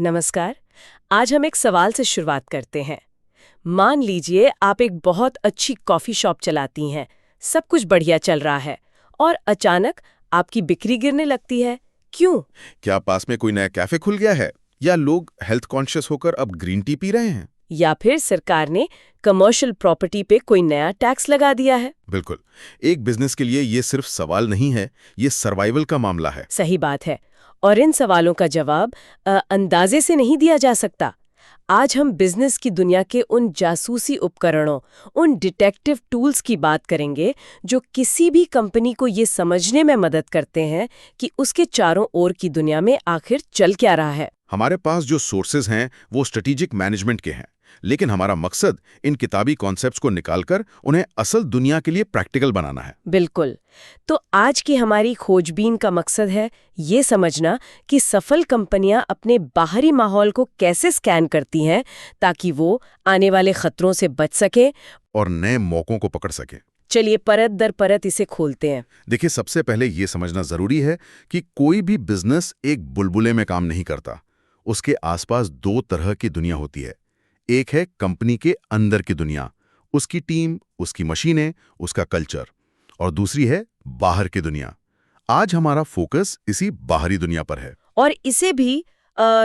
नमस्कार। आज हम एक सवाल से शुरुआत करते हैं। मान लीजिए आप एक बहुत अच्छी कॉफ़ी शॉप चलाती हैं, सब कुछ बढ़िया चल रहा है और अचानक आपकी बिक्री गिरने लगती है। क्यों? क्या पास में कोई नया कैफे खुल गया है या लोग हेल्थ कॉन्शियस होकर अब ग्रीन टी पी रहे हैं? या फिर सरकार ने कमर्शियल प्रॉपर्टी पे कोई नया टैक्स लगा दिया है? बिल्कुल। एक बिजनेस के लिए ये सिर्फ सवाल नहीं है, ये सर्वाइवल का मामला है। सही बात है। और इन सवालों का जवाब अंदाजे से नहीं दिया जा सकता। आज हम बिजनेस की दुनिया के उन जासूसी उपकरणों, उन डिटेक्टिव टूल्स की बात करेंगे जो किसी भी कंपनी को ये समझने में मदद करते हैं कि उसके चारों ओर की दुनिया में आखिर चल क्या रहा है। हमारे पास जो सोर्सेज हैं वो स्ट्रेटेजिक मैनेजमेंट के हैं, लेकिन हमारा मकसद इन किताबी कॉन्सेप्ट्स को निकालकर उन्हें असल दुनिया के लिए प्रैक्टिकल बनाना है। बिल्कुल। तो आज की हमारी खोजबीन का मकसद है ये समझना कि सफल कंपनियां अपने बाहरी माहौल को कैसे स्कैन करती हैं ताकि वो आने वाले खतरों से बच सके और नए मौकों को पकड़ सके। चलिए परत दर परत इसे खोलते हैं। देखिए, सबसे पहले ये समझना जरूरी है कि कोई भी बिजनेस एक बुलबुले में काम नहीं करता। उसके आसपास दो तरह की दुनिया होती है। एक है कंपनी के अंदर की दुनिया, उसकी टीम, उसकी मशीनें, उसका कल्चर, और दूसरी है बाहर की दुनिया। आज हमारा फोकस इसी बाहरी दुनिया पर है। और इसे भी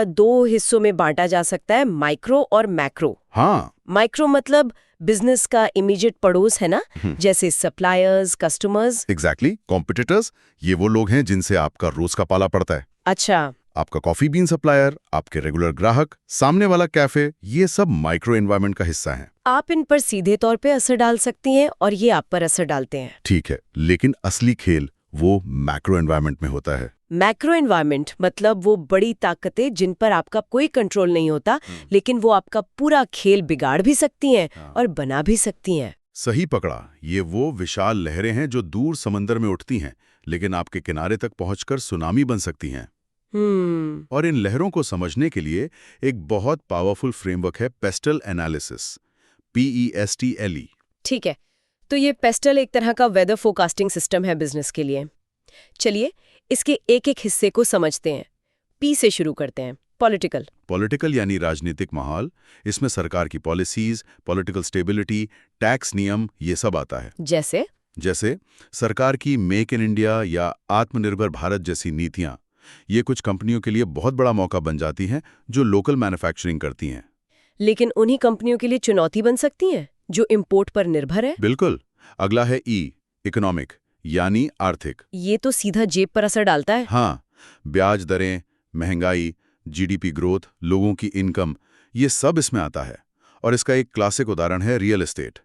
दो हिस्सों में बांटा जा सकता है, माइक्रो और मैक्रो। हाँ। माइक्रो मतलब बिजनेस का इमीडिएट पड़ोस है ना, जैसे सप्लायर्स, कस्टमर्स। एग्जैक्टली। कॉम्पिटिटर्स, ये वो लोग हैं जिनसे आपका रोज का पाला पड़ता है। अच्छा। आपका कॉफी बीन सप्लायर, आपके रेगुलर ग्राहक, सामने वाला कैफे, ये सब माइक्रो एनवायरनमेंट का हिस्सा है। आप इन पर सीधे तौर पे असर डाल सकती हैं और ये आप पर असर डालते हैं। ठीक है, लेकिन असली खेल वो मैक्रो एनवायरनमेंट में होता है। मैक्रो एनवायरनमेंट मतलब वो बड़ी ताकतें जिन पर आपका कोई कंट्रोल नहीं होता, लेकिन वो आपका पूरा खेल बिगाड़ भी सकती हैं और बना भी सकती हैं। सही पकड़ा। ये वो विशाल लहरें हैं जो दूर समंदर में उठती हैं, लेकिन आपके किनारे तक पहुंचकर सुनामी बन सकती हैं। और इन लहरों को समझने के लिए एक बहुत पावरफुल फ्रेमवर्क है, पेस्टल एनालिसिस, PESTLE। ठीक है, तो ये पेस्टल एक तरह का वेदर फोरकास्टिंग सिस्टम है बिजनेस के लिए। चलिए इसके एक एक हिस्से को समझते हैं। पी से शुरू करते हैं, पॉलिटिकल यानी राजनीतिक माहौल। इसमें सरकार की पॉलिसीज, पॉलिटिकल स्टेबिलिटी, टैक्स नियम, ये सब आता है। जैसे सरकार की मेक इन इंडिया या आत्मनिर्भर भारत जैसी नीतियां। ये कुछ कंपनियों के लिए बहुत बड़ा मौका बन जाती हैं जो लोकल मैन्युफैक्चरिंग करती हैं। लेकिन उन्हीं कंपनियों के लिए चुनौती बन सकती हैं जो इंपोर्ट पर निर्भर है। बिल्कुल। अगला है इकोनॉमिक यानी आर्थिक। ये तो सीधा जेब पर असर डालता है। हाँ, ब्याज दरें, महंगाई, GDP ग्रोथ, लोगों की इनकम, ये सब इसमें आता है। और इसका एक क्लासिक उदाहरण है रियल एस्टेट।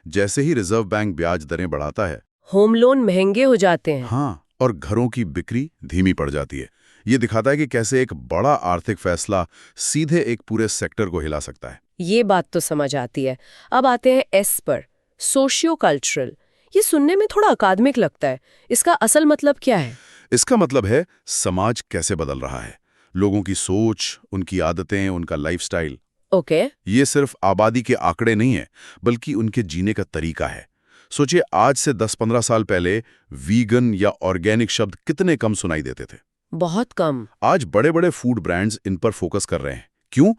जैसे ही रिजर्व बैंक ब्याज दरें बढ़ाता है, होम लोन महंगे हो जाते हैं। हाँ, और घरों की बिक्री धीमी पड़ जाती है। ये दिखाता है कि कैसे एक बड़ा आर्थिक फैसला सीधे एक पूरे सेक्टर को हिला सकता है। ये बात तो समझ आती है। अब आते हैं एस पर, सोशियो कल्चरल। ये सुनने में थोड़ा अकादमिक लगता है। इसका असल मतलब क्या है? इसका मतलब है समाज कैसे बदल रहा है, लोगों की सोच, उनकी आदतें, उनका लाइफस्टाइल। ओके। ये सिर्फ आबादी के आंकड़े नहीं है, बल्कि उनके जीने का तरीका है। सोचिए, आज से 10-15 साल पहले वीगन या ऑर्गेनिक शब्द कितने कम सुनाई देते थे। बहुत कम। आज बड़े बड़े फूड ब्रांड्स इन पर फोकस कर रहे हैं। क्यों?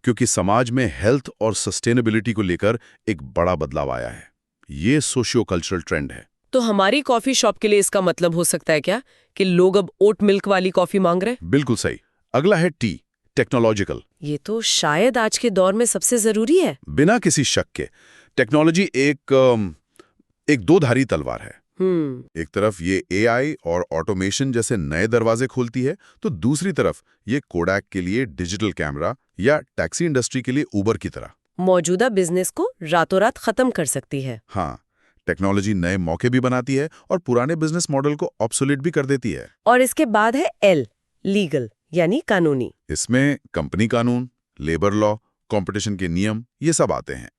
क्योंकि समाज में हेल्थ और सस्टेनेबिलिटी को लेकर एक बड़ा बदलाव आया है। ये सोशियो कल्चरल ट्रेंड है। तो हमारी कॉफी शॉप के लिए इसका मतलब हो सकता है क्या कि लोग अब ओट मिल्क वाली कॉफी मांग रहे हैं? बिल्कुल सही। अगला है टेक्नोलॉजिकल। ये तो शायद आज के दौर में सबसे जरूरी है। बिना किसी शक के टेक्नोलॉजी एक दो-धारी तलवार है। एक तरफ ये AI और ऑटोमेशन जैसे नए दरवाजे खोलती है, तो दूसरी तरफ ये कोडैक के लिए डिजिटल कैमरा या टैक्सी इंडस्ट्री के लिए उबर की तरह मौजूदा बिजनेस को रातों रात खत्म कर सकती है। हाँ, टेक्नोलॉजी नए मौके भी बनाती है और पुराने बिजनेस मॉडल को ऑब्सोलीट भी कर देती है। और इसके बाद है L, लीगल यानी कानूनी। इसमें कंपनी कानून, लेबर लॉ, कंपटीशन के नियम, ये सब आते हैं।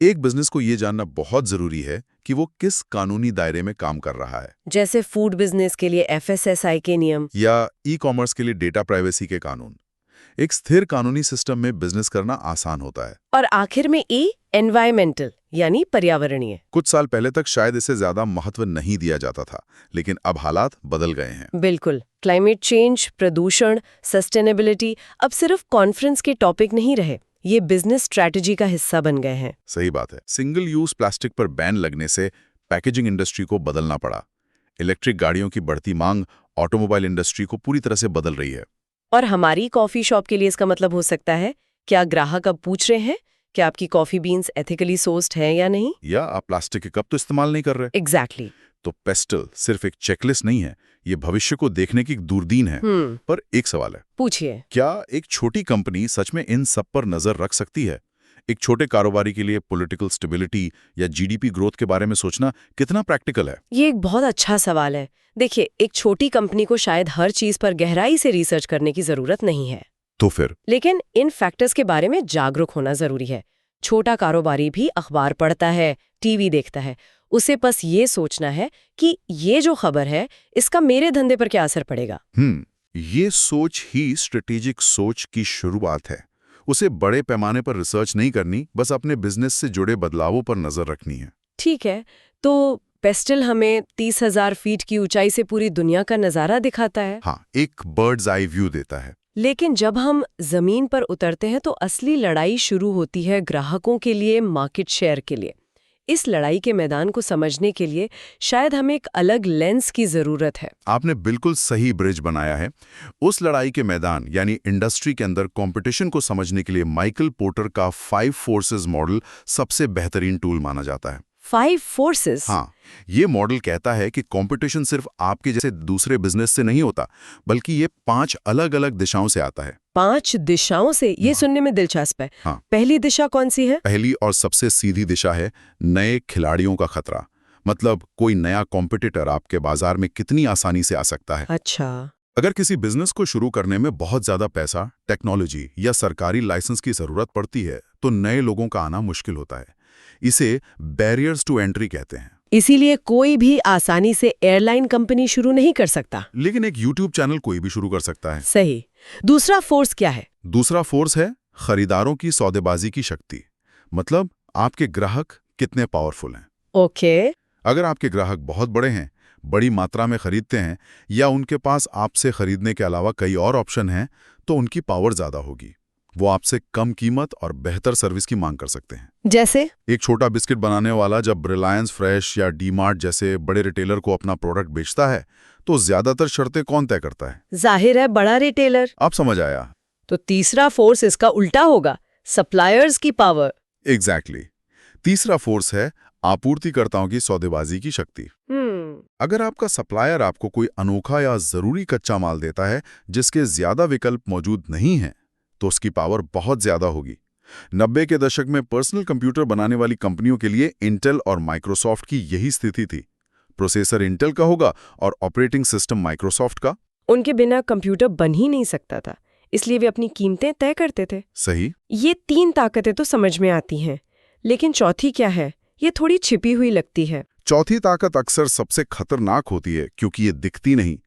एक बिजनेस को ये जानना बहुत जरूरी है कि वो किस कानूनी दायरे में काम कर रहा है। जैसे फूड बिजनेस के लिए FSSAI के नियम या ई-कॉमर्स के लिए डेटा प्राइवेसी के कानून। एक स्थिर कानूनी सिस्टम में बिजनेस करना आसान होता है। और आखिर में एनवायरमेंटल यानी पर्यावरणीय। कुछ साल पहले तक शायद इसे ज्यादा महत्व नहीं दिया जाता था, लेकिन अब हालात बदल गए हैं। बिल्कुल, क्लाइमेट चेंज, प्रदूषण, सस्टेनेबिलिटी अब सिर्फ कॉन्फ्रेंस के टॉपिक नहीं रहे, ये बिजनेस स्ट्रैटेजी का हिस्सा बन गए हैं। सही बात है। सिंगल यूज प्लास्टिक पर बैन लगने से पैकेजिंग इंडस्ट्री को बदलना पड़ा। इलेक्ट्रिक गाड़ियों की बढ़ती मांग ऑटोमोबाइल इंडस्ट्री को पूरी तरह से बदल रही है। और हमारी कॉफी शॉप के लिए इसका मतलब हो सकता है, क्या ग्राहक अब पूछ रहे हैं कि आपकी कॉफी बीन्स एथिकली सोर्स्ड हैं या नहीं? या आप प्लास्टिक के कप तो इस्तेमाल नहीं कर रहे। एग्जैक्टली। तो पेस्टल सिर्फ एक चेकलिस्ट नहीं है, ये भविष्य को देखने की एक दूरबीन है। पर एक सवाल है, पूछिए। क्या एक छोटी कंपनी सच में इन सब पर नजर रख सकती है? एक छोटे कारोबारी के लिए पॉलिटिकल स्टेबिलिटी या जीडीपी ग्रोथ के बारे में सोचना कितना प्रैक्टिकल है? ये एक बहुत अच्छा सवाल है। देखिए, एक छोटी कंपनी को शायद हर चीज पर गहराई से रिसर्च करने की जरूरत नहीं है, तो फिर लेकिन इन फैक्टर्स के बारे में जागरूक होना जरूरी है। छोटा कारोबारी भी अखबार पढ़ता है, टीवी देखता है, उसे बस ये सोचना है कि ये जो खबर है इसका मेरे धंधे पर क्या असर पड़ेगा। ये सोच ही स्ट्रेटेजिक सोच की शुरुआत है। उसे बड़े पैमाने पर रिसर्च नहीं करनी, बस अपने बिजनेस से जुड़े बदलावों पर नजर रखनी है। ठीक है, तो पेस्टल हमें 30,000 फीट की ऊंचाई से पूरी दुनिया का नजारा दिखाता है। हाँ, एक बर्ड्स आई व्यू देता है। लेकिन जब हम जमीन पर उतरते हैं तो असली लड़ाई शुरू होती है ग्राहकों के लिए, मार्केट शेयर के लिए। इस लड़ाई के मैदान को समझने के लिए शायद हमें एक अलग लेंस की जरूरत है। आपने बिल्कुल सही ब्रिज बनाया है। उस लड़ाई के मैदान यानी इंडस्ट्री के अंदर कंपटीशन को समझने के लिए माइकल पोर्टर का 5 फोर्सेस मॉडल सबसे बेहतरीन टूल माना जाता है। 5 फोर्सेस? हाँ, ये मॉडल कहता है कि कंपटीशन सिर्फ आपके जैसे दूसरे बिजनेस से नहीं होता, बल्कि ये 5 अलग-अलग दिशाओं से आता है। 5 दिशाओं से? ये सुनने में दिलचस्प है। हाँ। पहली दिशा कौन सी है? पहली और सबसे सीधी दिशा है नए खिलाड़ियों का खतरा। मतलब कोई नया कॉम्पिटिटर आपके बाजार में कितनी आसानी से आ सकता है। अच्छा। अगर किसी बिजनेस को शुरू करने में बहुत ज्यादा पैसा, टेक्नोलॉजी या सरकारी लाइसेंस की जरूरत पड़ती है, तो नए लोगों का आना मुश्किल होता है। इसे बैरियर्स टू एंट्री कहते हैं। इसीलिए कोई भी आसानी से एयरलाइन कंपनी शुरू नहीं कर सकता। लेकिन एक यूट्यूब चैनल कोई भी शुरू कर सकता है। सही। दूसरा फोर्स क्या है? दूसरा फोर्स है खरीदारों की सौदेबाजी की शक्ति। मतलब आपके ग्राहक कितने पावरफुल हैं। ओके। अगर आपके ग्राहक बहुत बड़े हैं, बड़ी मात्रा में खरीदते हैं, या उनके पास आपसे खरीदने के अलावा कई और ऑप्शन हैं, तो उनकी पावर ज्यादा होगी। वो आपसे कम कीमत और बेहतर सर्विस की मांग कर सकते हैं। जैसे एक छोटा बिस्किट बनाने वाला जब रिलायंस फ्रेश या डी-मार्ट जैसे बड़े रिटेलर को अपना प्रोडक्ट बेचता है, तो ज्यादातर शर्तें कौन तय करता है? जाहिर है, बड़ा रिटेलर। आप समझ आया। तो तीसरा फोर्स इसका उल्टा होगा, सप्लायर्स की पावर। एग्जैक्टली। तीसरा फोर्स है आपूर्तिकर्ताओं की सौदेबाजी की शक्ति। अगर आपका सप्लायर आपको कोई अनोखा या जरूरी कच्चा माल देता है जिसके ज्यादा विकल्प मौजूद नहीं हैं, तो उसकी पावर बहुत ज्यादा होगी। 90 के दशक में पर्सनल कंप्यूटर बनाने वाली कंपनियों के लिए इंटेल और माइक्रोसॉफ्ट की यही स्थिति थी। प्रोसेसर इंटेल का होगा और ऑपरेटिंग सिस्टम माइक्रोसॉफ्ट का। उनके बिना कंप्यूटर बन ही नहीं सकता था, इसलिए वे अपनी कीमतें तय करते थे। सही। ये 3 ताकतें तो समझ में आती हैं, लेकिन चौथी क्या है? ये थोड़ी छिपी हुई लगती है। चौथी ताकत अक्सर सबसे खतरनाक होती है, क्योंकि ये दिखती नहीं।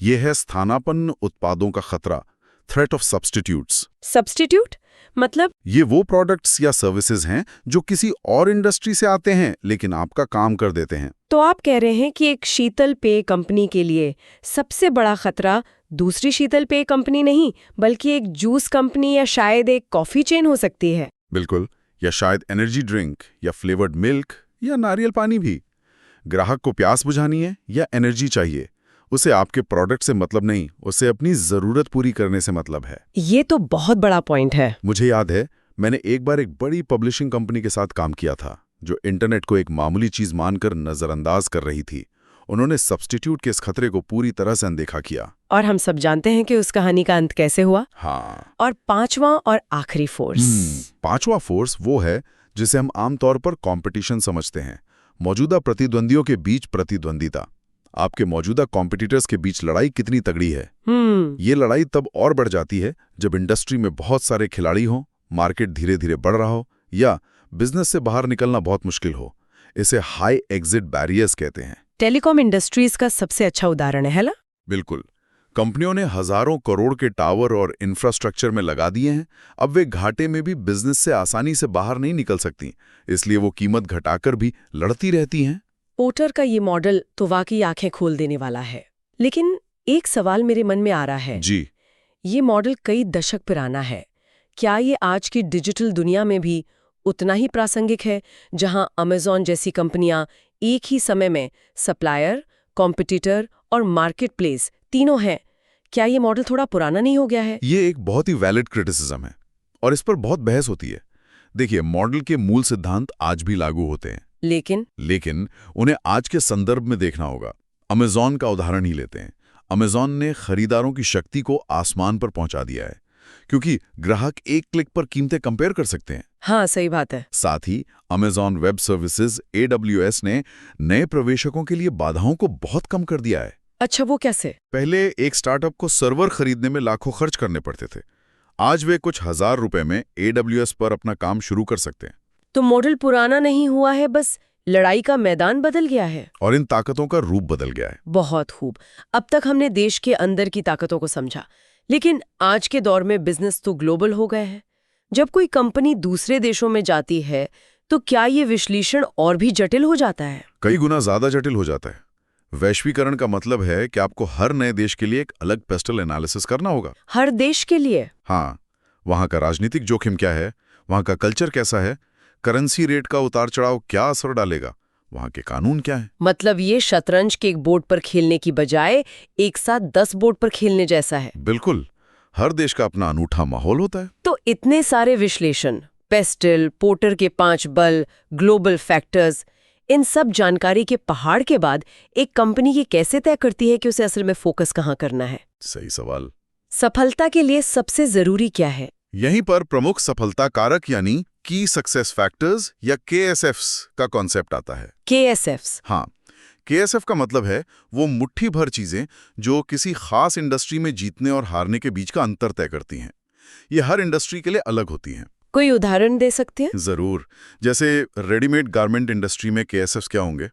ये है स्थानापन्न उत्पादों का खतरा, थ्रेट ऑफ सब्स्टिट्यूट्स। सब्स्टिट्यूट मतलब? ये वो प्रोडक्ट्स या सर्विसेज हैं जो किसी और इंडस्ट्री से आते हैं लेकिन आपका काम कर देते हैं। तो आप कह रहे हैं कि एक शीतल पेय कंपनी के लिए सबसे बड़ा खतरा दूसरी शीतल पेय कंपनी नहीं, बल्कि एक जूस कंपनी या शायद एक कॉफी चेन हो सकती है। बिल्कुल। या शायद एनर्जी ड्रिंक या फ्लेवर्ड मिल्क या नारियल पानी भी। ग्राहक को प्यास बुझानी है या एनर्जी चाहिए, उसे आपके प्रोडक्ट से मतलब नहीं, उसे अपनी जरूरत पूरी करने से मतलब है। ये तो बहुत बड़ा पॉइंट है। मुझे याद है, मैंने एक बार एक बड़ी पब्लिशिंग कंपनी के साथ काम किया था जो इंटरनेट को एक मामूली चीज मानकर नजरअंदाज कर रही थी। उन्होंने सब्स्टिट्यूट के इस खतरे को पूरी तरह से अनदेखा किया। और हम सब जानते हैं कि उस कहानी का अंत कैसे हुआ। हाँ। और पांचवा और आखिरी फोर्स। पांचवा फोर्स वो है जिसे हम आमतौर पर कंपटीशन समझते हैं। मौजूदा प्रतिद्वंदियों के बीच प्रतिद्वंदिता। आपके मौजूदा कॉम्पिटिटर्स के बीच लड़ाई कितनी तगड़ी है। ये लड़ाई तब और बढ़ जाती है जब इंडस्ट्री में बहुत सारे खिलाड़ी हों, मार्केट धीरे धीरे बढ़ रहा हो, या बिजनेस से बाहर निकलना बहुत मुश्किल हो। इसे हाई एग्जिट बैरियर्स कहते हैं। टेलीकॉम इंडस्ट्रीज का सबसे अच्छा उदाहरण है ना? बिल्कुल। कंपनियों ने हजारों करोड़ के टावर और इंफ्रास्ट्रक्चर में लगा दिए हैं। अब वे घाटे में भी बिजनेस से आसानी से बाहर नहीं निकल सकती, इसलिए वो कीमत घटाकर भी लड़ती रहती हैं। पोर्टर का ये मॉडल तो वाकई आंखें खोल देने वाला है। लेकिन एक सवाल मेरे मन में आ रहा है। जी, ये मॉडल कई दशक पुराना है। क्या ये आज की डिजिटल दुनिया में भी उतना ही प्रासंगिक है, जहां अमेज़न जैसी कंपनियां एक ही समय में सप्लायर, कॉम्पिटिटर और मार्केट प्लेस तीनों हैं? क्या ये मॉडल थोड़ा पुराना नहीं हो गया है? ये एक बहुत ही वैलिड क्रिटिसिज्म है और इस पर बहुत बहस होती है। देखिए, मॉडल के मूल सिद्धांत आज भी लागू होते हैं, लेकिन उन्हें आज के संदर्भ में देखना होगा। अमेज़न का उदाहरण ही लेते हैं। अमेज़न ने खरीदारों की शक्ति को आसमान पर पहुंचा दिया है, क्योंकि ग्राहक एक क्लिक पर कीमतें कंपेयर कर सकते हैं। हाँ, सही बात है। साथ ही अमेज़न वेब सर्विसेज AWS ने नए प्रवेशकों के लिए बाधाओं को बहुत कम कर दिया है। अच्छा, वो कैसे? पहले एक स्टार्टअप को सर्वर खरीदने में लाखों खर्च करने पड़ते थे। आज वे कुछ हजार रुपए में AWS पर अपना काम शुरू कर सकते हैं। तो मॉडल पुराना नहीं हुआ है, बस लड़ाई का मैदान बदल गया है। और इन ताकतों का रूप बदल गया है। बहुत खूब। अब तक हमने देश के अंदर की ताकतों को समझा, लेकिन आज के दौर में बिजनेस तो ग्लोबल हो गए हैं। जब कोई कंपनी दूसरे देशों में जाती है, तो क्या ये विश्लेषण और भी जटिल हो जाता है? कई गुना ज्यादा जटिल हो जाता है। वैश्वीकरण का मतलब है कि आपको हर नए देश के लिए एक अलग पेस्टल एनालिसिस करना होगा। हर देश के लिए? हाँ, वहाँ का राजनीतिक जोखिम क्या है, वहाँ का कल्चर कैसा है, करेंसी रेट का उतार चढ़ाव क्या असर डालेगा, वहाँ के कानून क्या है। मतलब ये शतरंज के एक बोर्ड पर खेलने की बजाय एक साथ 10 बोर्ड पर खेलने जैसा है। बिल्कुल, हर देश का अपना अनूठा माहौल होता है। तो इतने सारे विश्लेषण, पेस्टल, पोर्टर के 5 बल, ग्लोबल फैक्टर्स, इन सब जानकारी के पहाड़ के बाद एक कंपनी ये कैसे तय करती है कि उसे असल में फोकस कहाँ करना है? सही सवाल। सफलता के लिए सबसे जरूरी क्या है? यहीं पर प्रमुख सफलता कारक यानी की सक्सेस फैक्टर्स या KSFs का कॉन्सेप्ट आता है। KSFs? हाँ, KSF का मतलब है वो मुट्ठी भर चीजें जो किसी खास इंडस्ट्री में जीतने और हारने के बीच का अंतर तय करती हैं। ये हर इंडस्ट्री के लिए अलग होती हैं। कोई उदाहरण दे सकते हैं? जरूर। जैसे रेडीमेड गारमेंट इंडस्ट्री में KSFs क्या होंगे?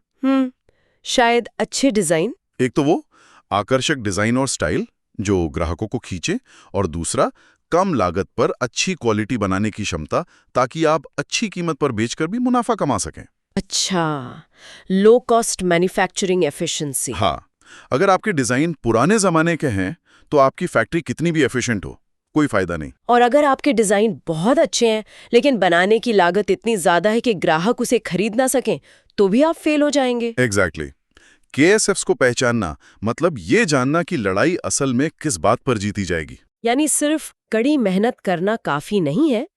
शायद अच्छे डिजाइन। एक तो वो आकर्षक डिजाइन और स्टाइल जो ग्राहकों को खींचे, और दूसरा कम लागत पर अच्छी क्वालिटी बनाने की क्षमता, ताकि आप अच्छी कीमत पर बेचकर भी मुनाफा कमा सकें। अच्छा, लो कॉस्ट मैन्युफैक्चरिंग एफिशिएंसी। हाँ, अगर आपके डिजाइन पुराने जमाने के हैं तो आपकी फैक्ट्री कितनी भी एफिशिएंट हो, कोई फायदा नहीं। और अगर आपके डिजाइन बहुत अच्छे हैं लेकिन बनाने की लागत इतनी ज्यादा है कि ग्राहक उसे खरीद ना सकें, तो भी आप फेल हो जाएंगे। एग्जैक्टली। KSFs को पहचानना मतलब ये जानना कि लड़ाई असल में किस बात पर जीती जाएगी। यानी सिर्फ कड़ी मेहनत करना काफी नहीं है,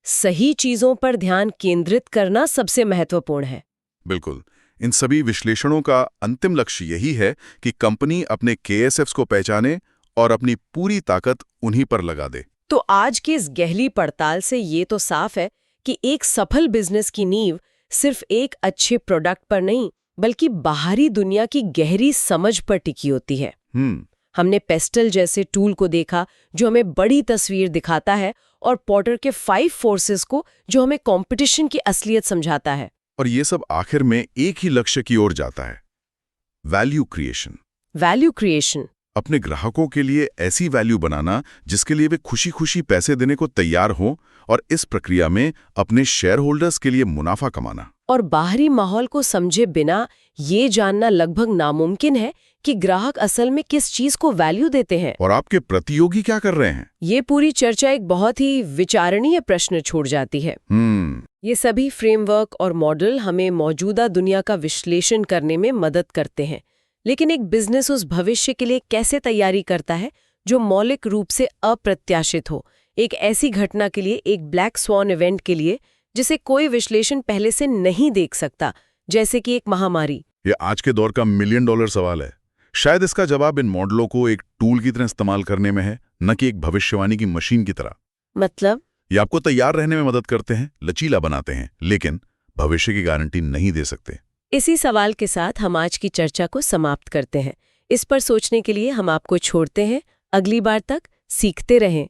सही चीजों पर ध्यान केंद्रित करना सबसे महत्वपूर्ण है। बिल्कुल। इन सभी विश्लेषणों का अंतिम लक्ष्य यही है कि कंपनी अपने KSFs को पहचाने और अपनी पूरी ताकत उन्हीं पर लगा दे। तो आज की इस गहरी पड़ताल से ये तो साफ है कि एक सफल बिजनेस की नींव सिर्फ एक अच्छे प्रोडक्ट पर नहीं, बल्कि बाहरी दुनिया की गहरी समझ पर टिकी होती है। हमने पेस्टल जैसे टूल को देखा जो हमें बड़ी तस्वीर दिखाता है, और पोर्टर के 5 फोर्सेस को जो हमें कंपटीशन की असलियत समझाता है। और ये सब आखिर में एक ही लक्ष्य की ओर जाता है, वैल्यू क्रिएशन। Value creation? अपने ग्राहकों के लिए ऐसी वैल्यू बनाना जिसके लिए वे खुशी खुशी पैसे देने को तैयार हों, और इस प्रक्रिया में अपने शेयर होल्डर्स के लिए मुनाफा कमाना। और बाहरी माहौल को समझे बिना ये जानना लगभग नामुमकिन है कि ग्राहक असल में किस चीज को वैल्यू देते हैं। और आपके प्रतियोगी क्या कर रहे हैं? ये पूरी चर्चा एक बहुत ही विचारणीय प्रश्न छोड़ जाती है। ये सभी फ्रेमवर्क और मॉडल हमें मौजूदा दुनिया का विश्लेषण करने में मदद करते हैं, लेकिन एक बिजनेस उस भविष्य के लिए कैसे तैयारी करता है जो मौलिक रूप से अप्रत्याशित हो, एक ऐसी घटना के लिए, एक ब्लैक स्वॉन इवेंट के लिए जिसे कोई विश्लेषण पहले से नहीं देख सकता, जैसे कि एक महामारी। ये आज के दौर का $1 मिलियन सवाल है। शायद इसका जवाब इन मॉडलों को एक टूल की तरह इस्तेमाल करने में है, न कि एक भविष्यवाणी की मशीन की तरह। मतलब? ये आपको तैयार रहने में मदद करते हैं, लचीला बनाते हैं, लेकिन भविष्य की गारंटी नहीं दे सकते। इसी सवाल के साथ हम आज की चर्चा को समाप्त करते हैं। इस पर सोचने के लिए हम आपको छोड़ते हैं। अगली बार तक सीखते रहें।